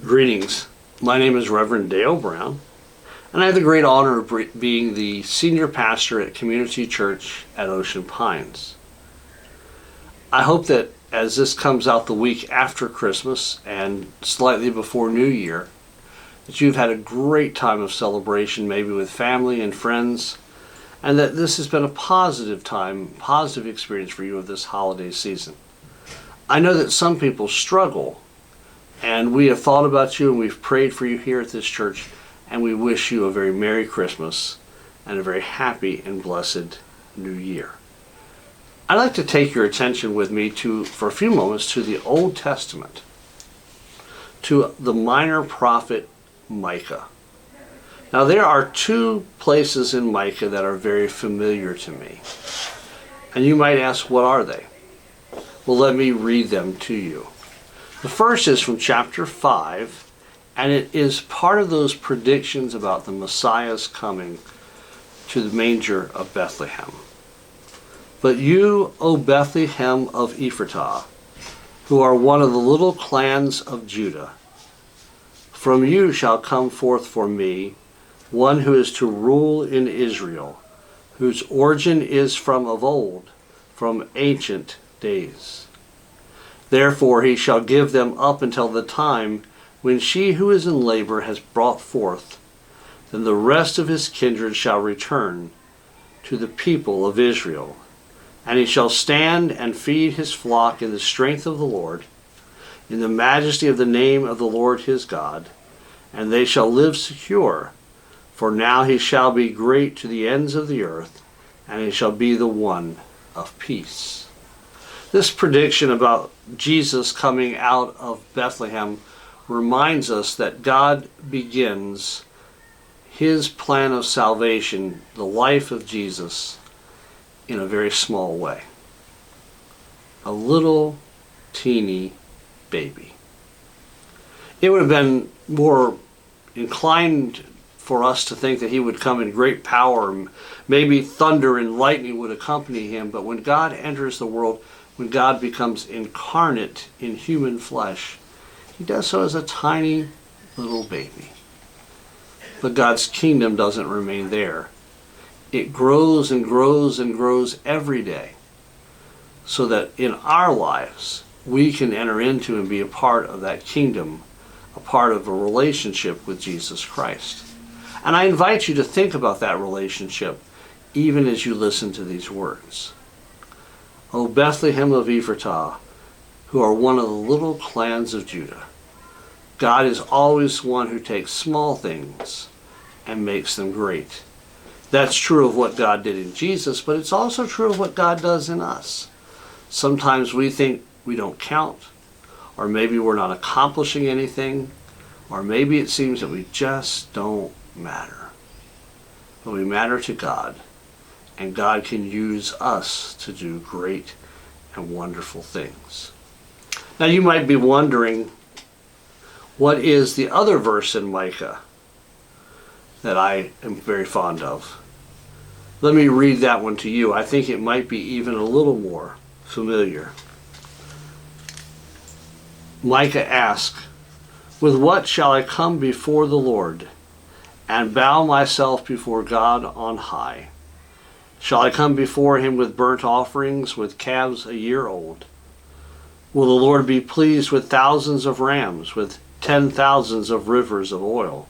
Greetings. My name is Reverend Dale Brown, and I have the great honor of being the senior pastor at Community Church at Ocean Pines. I hope that as this comes out the week after Christmas and slightly before New Year, that you've had a great time of celebration, maybe with family and friends, and that this has been a positive time, positive experience for you of this holiday season. I know that some people struggle, and we have thought about you and we've prayed for you here at this church, and we wish you a very Merry Christmas and a very happy and blessed New Year. I'd like to take your attention with me for a few moments to the Old Testament, to the minor prophet Micah. Now there are two places in Micah that are very familiar to me. And you might ask, what are they? Well, let me read them to you. The first is from chapter 5, and it is part of those predictions about the Messiah's coming to the manger of Bethlehem. But you, O Bethlehem of Ephratah, who are one of the little clans of Judah, from you shall come forth for me one who is to rule in Israel, whose origin is from of old, from ancient days. Therefore he shall give them up until the time when she who is in labor has brought forth. Then the rest of his kindred shall return to the people of Israel. And he shall stand and feed his flock in the strength of the Lord, in the majesty of the name of the Lord his God. And they shall live secure, for now he shall be great to the ends of the earth, and he shall be the one of peace. This prediction about Jesus coming out of Bethlehem reminds us that God begins his plan of salvation, the life of Jesus, in a very small way. A little teeny baby. It would have been more inclined for us to think that he would come in great power, maybe thunder and lightning would accompany him, but when God enters the world, when God becomes incarnate in human flesh, he does so as a tiny little baby. But God's kingdom doesn't remain there. It grows and grows and grows every day, so that in our lives we can enter into and be a part of that kingdom, a part of a relationship with Jesus Christ. And I invite you to think about that relationship even as you listen to these words. O Bethlehem of Ephratah, who are one of the little clans of Judah. God is always one who takes small things and makes them great. That's true of what God did in Jesus, but it's also true of what God does in us. Sometimes we think we don't count, or maybe we're not accomplishing anything, or maybe it seems that we just don't matter. But we matter to God, and God can use us to do great and wonderful things. Now you might be wondering, what is the other verse in Micah that I am very fond of? Let me read that one to you. I think it might be even a little more familiar. Micah asks, with what shall I come before the Lord and bow myself before God on high? Shall I come before him with burnt offerings, with calves a year old? Will the Lord be pleased with thousands of rams, with 10,000s of rivers of oil?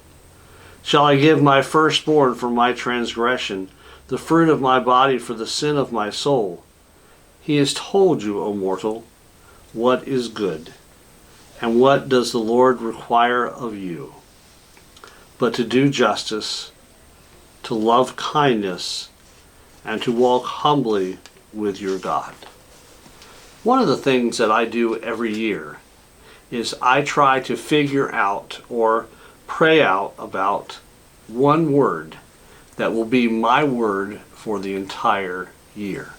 Shall I give my firstborn for my transgression, the fruit of my body for the sin of my soul? He has told you, O mortal, what is good, and what does the Lord require of you, but to do justice, to love kindness, and to walk humbly with your God. One of the things that I do every year is I try to figure out or pray out about one word that will be my word for the entire year.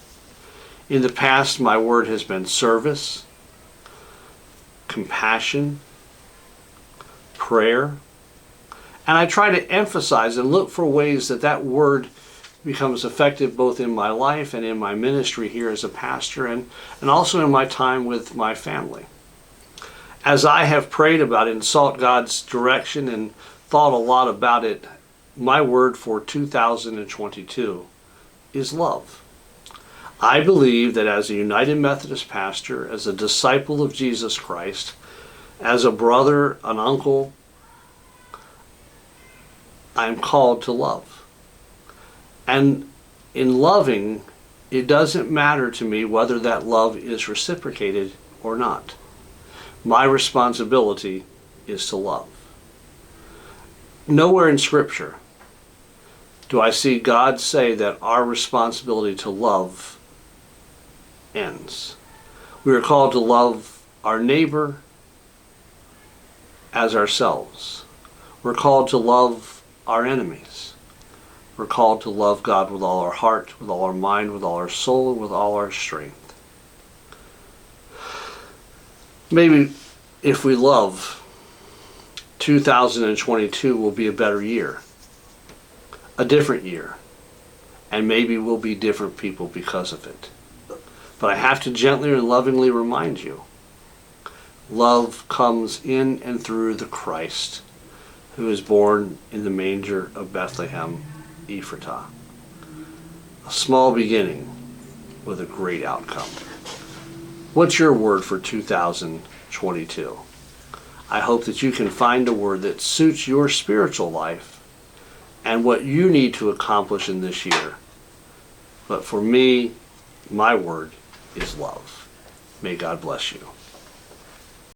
In the past, my word has been service, compassion, prayer, and I try to emphasize and look for ways that that word becomes effective both in my life and in my ministry here as a pastor, and also in my time with my family. As I have prayed about it and sought God's direction and thought a lot about it, my word for 2022 is love. I believe that as a United Methodist pastor, as a disciple of Jesus Christ, as a brother, an uncle, I'm called to love. And in loving, it doesn't matter to me whether that love is reciprocated or not. My responsibility is to love. Nowhere in Scripture do I see God say that our responsibility to love ends. We are called to love our neighbor as ourselves. We're called to love our enemies. We're called to love God with all our heart, with all our mind, with all our soul, and with all our strength. Maybe if we love, 2022 will be a better year, a different year, and maybe we'll be different people because of it. But I have to gently and lovingly remind you, love comes in and through the Christ who is born in the manger of Bethlehem, Ephratah. A small beginning with a great outcome. What's your word for 2022? I hope that you can find a word that suits your spiritual life and what you need to accomplish in this year. But for me, my word is love. May God bless you.